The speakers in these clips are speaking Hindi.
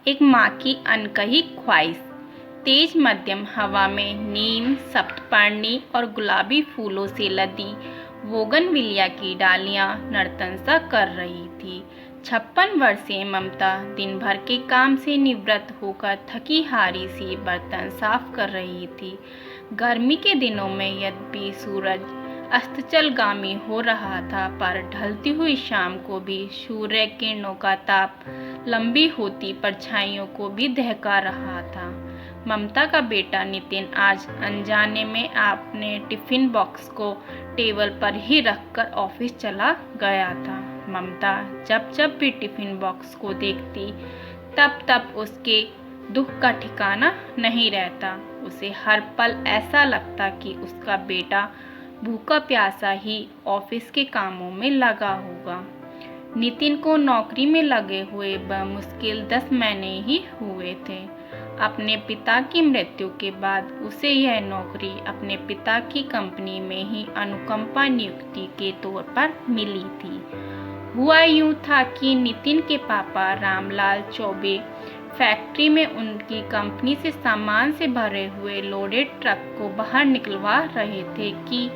एक माँ की अनकही ख्वाहिश। तेज मध्यम हवा में नीम, सप्तपर्णी और गुलाबी फूलों से लदी बोगनविलिया की डालियां नर्तन सा कर रही थी। 56 वर्षीय ममता दिन भर के काम से निवृत्त होकर थकी हारी सी बर्तन साफ कर रही थी। गर्मी के दिनों में यद्यपि सूरज अस्ताचलगामी हो रहा था, पर ढलती हुई शाम को भी सूर्य किरणों का ताप लंबी होती परछाइयों को भी दहका रहा था। ममता का बेटा नितिन आज अनजाने में अपने टिफिन बॉक्स को टेबल पर ही रखकर ऑफिस चला गया था। ममता जब जब भी टिफिन बॉक्स को देखती, तब तब उसके दुख का ठिकाना नहीं रहता। उसे हर पल ऐसा लगता कि उसका बेटा भूखा प्यासा ही ऑफिस के कामों में लगा होगा। नितिन को नौकरी में लगे हुए बमुश्किल 10 महीने ही हुए थे। अपने पिता की मृत्यु के बाद उसे यह नौकरी अपने पिता की कंपनी में ही अनुकंपा नियुक्ति के तौर पर मिली थी। हुआ यूं था कि नितिन के पापा रामलाल चौबे फैक्ट्री में उनकी कंपनी से सामान से भरे हुए लोडेड ट्रक को बाहर निकलवा रहे थे कि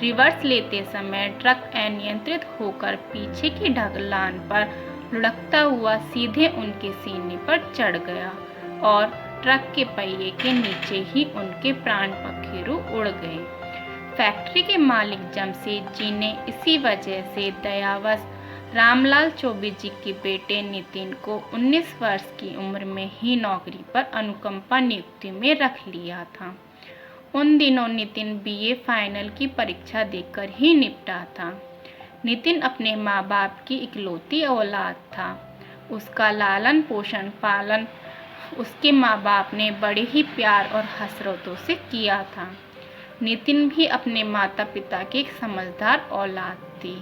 रिवर्स लेते समय ट्रक अनियंत्रित होकर पीछे की ढलान पर लुढ़कता हुआ सीधे उनके सीने पर चढ़ गया और ट्रक के पहिए के नीचे ही उनके प्राण पखेरु उड़ गए। फैक्ट्री के मालिक जमशेद जी ने इसी वजह से दयावश रामलाल चौबे जी के बेटे नितिन को 19 वर्ष की उम्र में ही नौकरी पर अनुकंपा नियुक्ति में रख लिया था। उन दिनों नितिन बीए फाइनल की परीक्षा देकर ही निपटा था। नितिन अपने माँ बाप की इकलौती औलाद था। उसका लालन पोषण पालन उसके माँ बाप ने बड़े ही प्यार और हसरतों से किया था। नितिन भी अपने माता पिता की एक समझदार औलाद थी।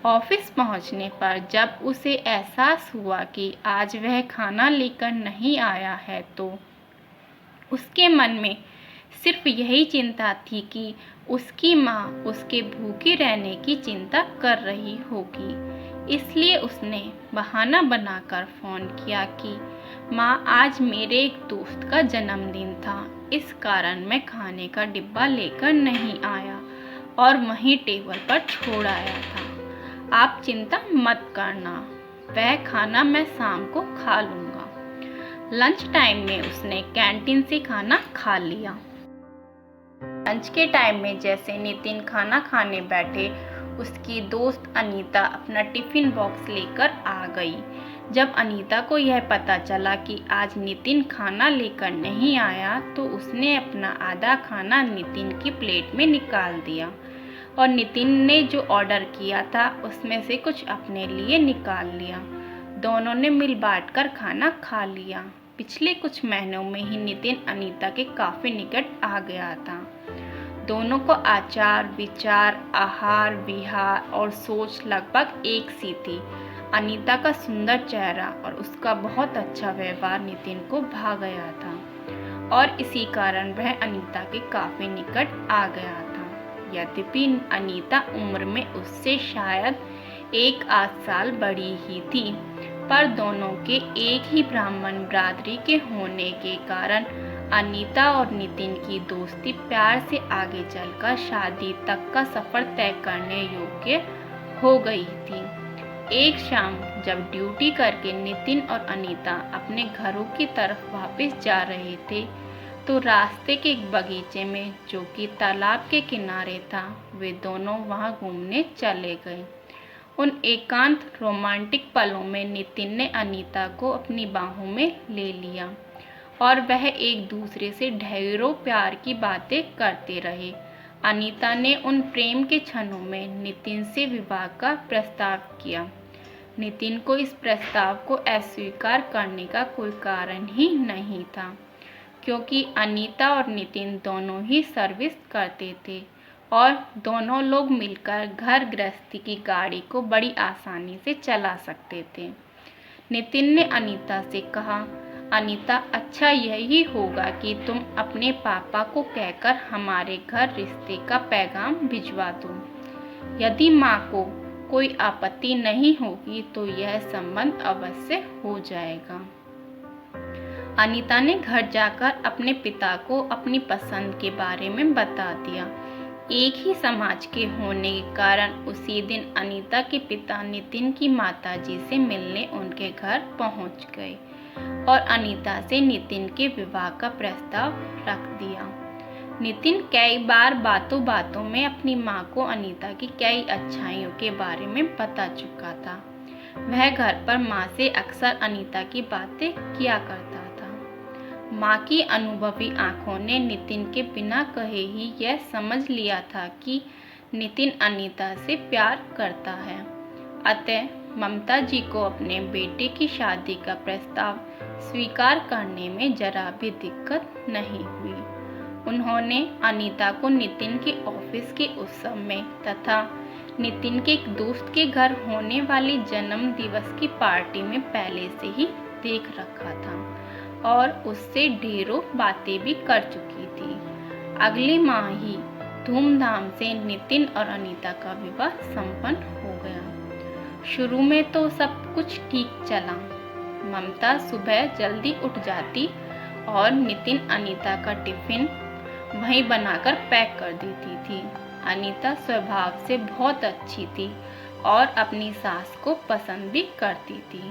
ऑफिस पहुंचने पर जब उसे एहसास हुआ कि आज वह खाना लेकर नहीं आया है, तो उसके मन में सिर्फ यही चिंता थी कि उसकी माँ उसके भूखे रहने की चिंता कर रही होगी। इसलिए उसने बहाना बनाकर फ़ोन किया कि माँ, आज मेरे एक दोस्त का जन्मदिन था, इस कारण मैं खाने का डिब्बा लेकर नहीं आया और वहीं टेबल पर छोड़ आया था। आप चिंता मत करना, वह खाना मैं शाम को खा लूँगा। लंच टाइम में उसने कैंटीन से खाना खा लिया। लंच के टाइम में जैसे नितिन खाना खाने बैठे, उसकी दोस्त अनीता अपना टिफिन बॉक्स लेकर आ गई। जब अनीता को यह पता चला कि आज नितिन खाना लेकर नहीं आया, तो उसने अपना आधा खाना नितिन की प्लेट में निकाल दिया और नितिन ने जो ऑर्डर किया था उसमें से कुछ अपने लिए निकाल लिया। दोनों ने मिल बांट कर खाना खा लिया। पिछले कुछ महीनों में ही नितिन अनीता के काफ़ी निकट आ गया था। दोनों को आचार विचार, आहार विहार और सोच लगभग एक सी थी। अनीता का सुंदर चेहरा और उसका बहुत अच्छा व्यवहार नितिन को भा गया था और इसी कारण वह अनीता के काफ़ी निकट आ गया था। यद्यपि अनीता उम्र में उससे शायद 1-8 साल बड़ी ही थी, पर दोनों के एक ही ब्राह्मण बिरादरी के होने के कारण अनीता और नितिन की दोस्ती प्यार से आगे चलकर शादी तक का सफ़र तय करने योग्य हो गई थी। एक शाम जब ड्यूटी करके नितिन और अनीता अपने घरों की तरफ वापस जा रहे थे, तो रास्ते के एक बगीचे में, जो कि तालाब के किनारे था, वे दोनों वहां घूमने चले गए। उन एकांत रोमांटिक पलों में नितिन ने अनीता को अपनी बाहों में ले लिया और वह एक दूसरे से ढेरों प्यार की बातें करते रहे। अनीता ने उन प्रेम के क्षणों में नितिन से विवाह का प्रस्ताव किया। नितिन को इस प्रस्ताव को अस्वीकार करने का कोई कारण ही नहीं था, क्योंकि अनीता और नितिन दोनों ही सर्विस करते थे और दोनों लोग मिलकर घर गृहस्थी की गाड़ी को बड़ी आसानी से चला सकते थे। नितिन ने अनीता से कहा, अनीता, अच्छा यही होगा कि तुम अपने पापा को कहकर हमारे घर रिश्ते का पैगाम भिजवा दो। यदि माँ को कोई आपत्ति नहीं होगी तो यह संबंध अवश्य हो जाएगा। अनीता ने घर जाकर अपने पिता को अपनी पसंद के बारे में बता दिया। एक ही समाज के होने के कारण उसी दिन अनीता के पिता नितिन की माताजी से मिलने उनके घर पहुंच गए और अनीता से नितिन के विवाह का प्रस्ताव रख दिया। नितिन कई बार बातों बातों में अपनी माँ को अनीता की कई अच्छाइयों के बारे में बता चुका था। वह घर पर माँ से अक्सर अनीता की बातें किया करता था। माँ की अनुभवी आंखों ने नितिन के बिना कहे ही यह समझ लिया था कि नितिन अनीता से प्यार करता है। अतः ममता जी को अपने बेटे की शादी का प्रस्ताव स्वीकार करने में जरा भी दिक्कत नहीं हुई। उन्होंने अनीता को नितिन के ऑफिस के उत्सव में तथा नितिन के एक दोस्त के घर होने वाली जन्म दिवस की पार्टी में पहले से ही देख रखा था और उससे ढेरों बातें भी कर चुकी थी। अगले माह ही धूमधाम से नितिन और अनीता का विवाह संपन्न हो गया। शुरू में तो सब कुछ ठीक चला। ममता सुबह जल्दी उठ जाती और नितिन अनीता का टिफिन वहीं बनाकर पैक कर देती थी। अनीता स्वभाव से बहुत अच्छी थी और अपनी सास को पसंद भी करती थी।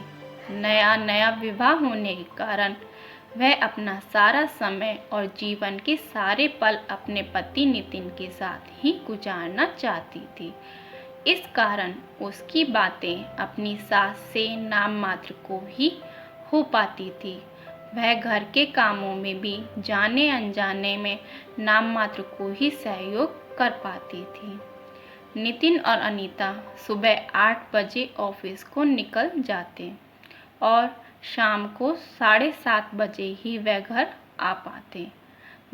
नया नया विवाह होने के कारण वह अपना सारा समय और जीवन के सारे पल अपने पति नितिन के साथ ही गुजारना चाहती थी। इस कारण उसकी बातें अपनी सास से नाम मात्र को ही हो पाती थी। वह घर के कामों में भी जाने अनजाने में नाम मात्र को ही सहयोग कर पाती थी। नितिन और अनीता सुबह 8 बजे ऑफिस को निकल जाते और शाम को 7:30 बजे ही वह घर आ पाते।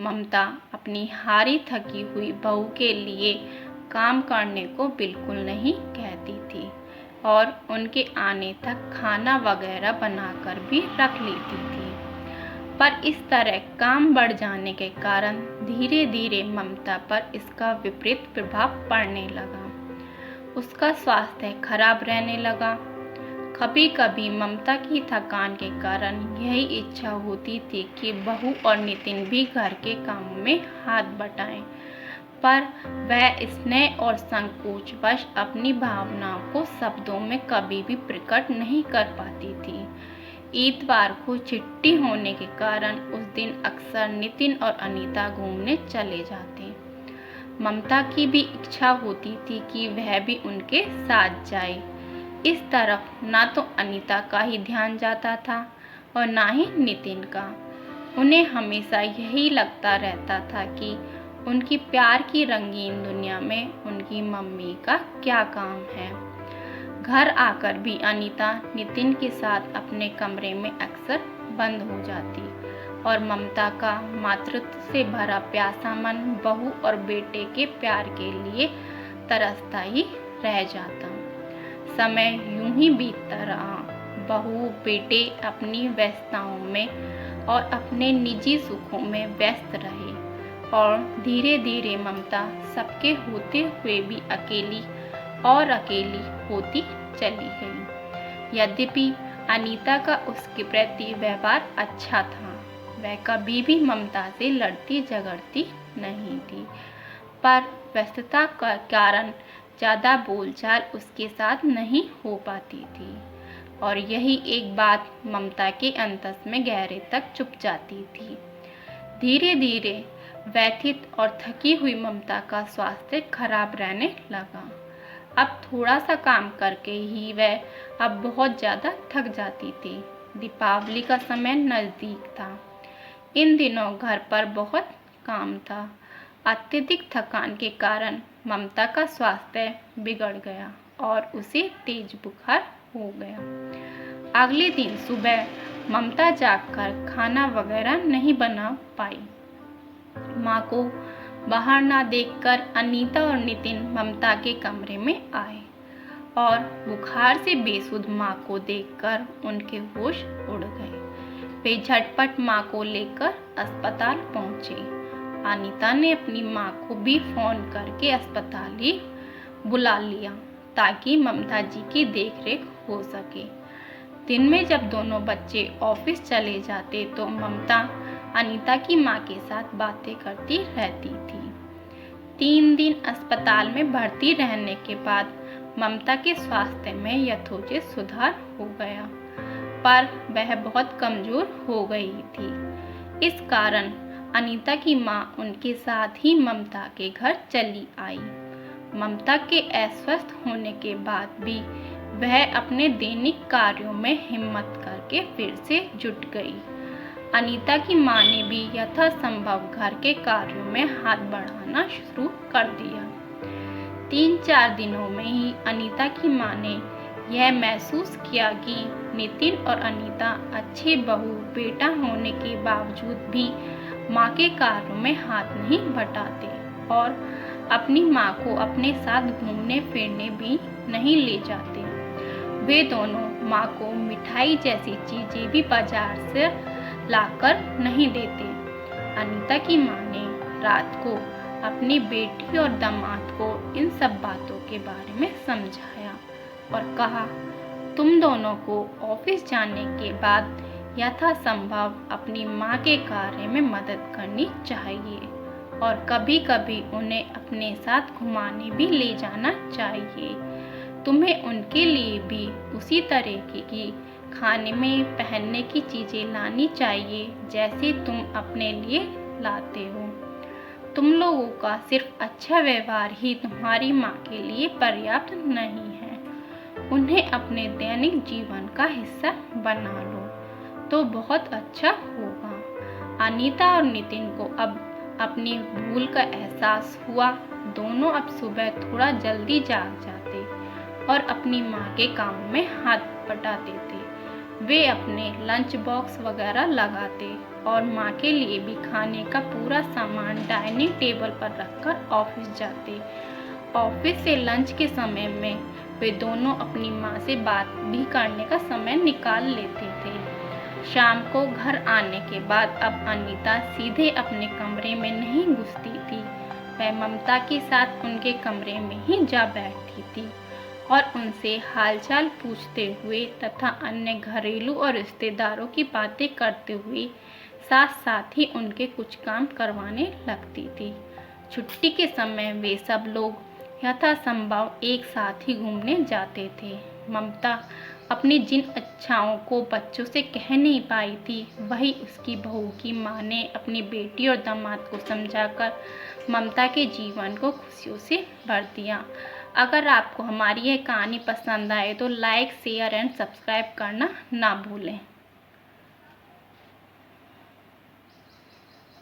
ममता अपनी हारी थकी हुई बहू के लिए काम करने को बिल्कुल नहीं कहती थी और उनके आने तक खाना वगैरह बनाकर भी रख लेती थी। पर इस तरह काम बढ़ जाने के कारण धीरे धीरे ममता पर इसका विपरीत प्रभाव पड़ने लगा। उसका स्वास्थ्य खराब रहने लगा। कभी कभी ममता की थकान के कारण यही इच्छा होती थी कि बहू और नितिन भी घर के कामों में हाथ बटाएं, पर वह स्नेह और संकोचवश अपनी भावनाओं को शब्दों में कभी भी प्रकट नहीं कर पाती थी। इतवार को छुट्टी होने के कारण उस दिन अक्सर नितिन और अनीता घूमने चले जाते। ममता की भी इच्छा होती थी कि वह भी उनके साथ जाए। इस तरफ ना तो अनीता का ही ध्यान जाता था और ना ही नितिन का। उन्हें हमेशा यही लगता रहता था कि उनकी प्यार की रंगीन दुनिया में उनकी मम्मी का क्या काम है। घर आकर भी अनीता नितिन के साथ अपने कमरे में अक्सर बंद हो जाती और ममता का मातृत्व से भरा प्यासा मन बहू और बेटे के प्यार के लिए तरसता ही रह जाता। समय यूं ही बीतता रहा। बहू बेटे अपनी व्यस्तताओं में और अपने निजी सुखों में व्यस्त रहे और धीरे धीरे ममता सबके होते हुए भी अकेली होती चली गई। यद्यपि अनीता का उसके प्रति व्यवहार अच्छा था, वह कभी भी ममता से लड़ती झगड़ती नहीं थी, पर व्यस्तता का कारण ज़्यादा बोलचाल उसके साथ नहीं हो पाती थी और यही एक बात ममता के अंतस में गहरे तक चुप जाती थी। धीरे धीरे व्यथित और थकी हुई ममता का स्वास्थ्य खराब रहने लगा। अब थोड़ा सा काम करके ही वह अब बहुत ज़्यादा थक जाती थी। दीपावली का समय नज़दीक था। इन दिनों घर पर बहुत काम था। अत्यधिक थकान के कारण ममता का स्वास्थ्य बिगड़ गया और उसे तेज बुखार हो गया। अगले दिन सुबह ममता जागकर खाना वगैरह नहीं बना पाई। माँ को बाहर ना देखकर अनीता और नितिन ममता के कमरे में आए और बुखार से बेसुध माँ को देखकर उनके होश उड़ गए। वे झटपट माँ को लेकर अस्पताल पहुँचे। अनीता ने अपनी माँ को भी फोन करके अस्पताल ही बुला लिया ताकि ममता जी की देखरेख हो सके। दिन में जब दोनों बच्चे ऑफिस चले जाते तो ममता अनीता की माँ के साथ बातें करती रहती थी। 3 दिन अस्पताल में भर्ती रहने के बाद ममता के स्वास्थ्य में यथोचित सुधार हो गया, पर वह बहुत कमजोर हो गई थी। इस कारण अनीता की माँ उनके साथ ही ममता के घर चली आई। ममता के अस्वस्थ होने के बाद भी वह अपने दैनिक कार्यों में हिम्मत करके फिर से जुट गई। अनीता की माँ ने भी यथासंभव घर के कार्यों में हाथ बढ़ाना शुरू कर दिया। 3-4 दिनों में ही अनीता की माँ ने यह महसूस किया कि नितिन और अनीता अच्छे बहू बेटा होने के बावजूद भी माँ के कार्यों में हाथ नहीं बटाते और अपनी माँ को अपने साथ घूमने फिरने भी नहीं ले जाते। वे दोनों माँ को मिठाई जैसी चीजें भी बाजार से लाकर नहीं देते। अनीता की माँ ने रात को अपनी बेटी और दामाद को इन सब बातों के बारे में समझाया और कहा, तुम दोनों को ऑफिस जाने के बाद यथासंभव अपनी माँ के कार्य में मदद करनी चाहिए और कभी कभी उन्हें अपने साथ घुमाने भी ले जाना चाहिए। तुम्हें उनके लिए भी उसी तरह की खाने में पहनने की चीज़ें लानी चाहिए जैसे तुम अपने लिए लाते हो। तुम लोगों का सिर्फ अच्छा व्यवहार ही तुम्हारी माँ के लिए पर्याप्त नहीं है, उन्हें अपने दैनिक जीवन का हिस्सा बना लो तो बहुत अच्छा होगा। अनीता और नितिन को अब अपनी भूल का एहसास हुआ। दोनों अब सुबह थोड़ा जल्दी जाग जाते और अपनी माँ के काम में हाथ बटाते थे। वे अपने लंच बॉक्स वगैरह लगाते और माँ के लिए भी खाने का पूरा सामान डाइनिंग टेबल पर रखकर ऑफिस जाते। ऑफिस से लंच के समय में वे दोनों अपनी माँ से बात भी करने का समय निकाल लेते थे। शाम को घर आने के बाद अब अनीता सीधे अपने कमरे में नहीं घुसती थी, वह ममता के साथ उनके कमरे में ही जा बैठती थी और उनसे हालचाल पूछते हुए तथा अन्य घरेलू और रिश्तेदारों की बातें करते हुए साथ साथ ही उनके कुछ काम करवाने लगती थी। छुट्टी के समय वे सब लोग यथासंभव एक साथ ही घूमने जाते थे। ममता अपनी जिन इच्छाओं को बच्चों से कह नहीं पाई थी, वही उसकी बहू की माँ ने अपनी बेटी और दामाद को समझाकर ममता के जीवन को खुशियों से भर दिया। अगर आपको हमारी यह कहानी पसंद आए तो लाइक, शेयर एंड सब्सक्राइब करना ना भूलें।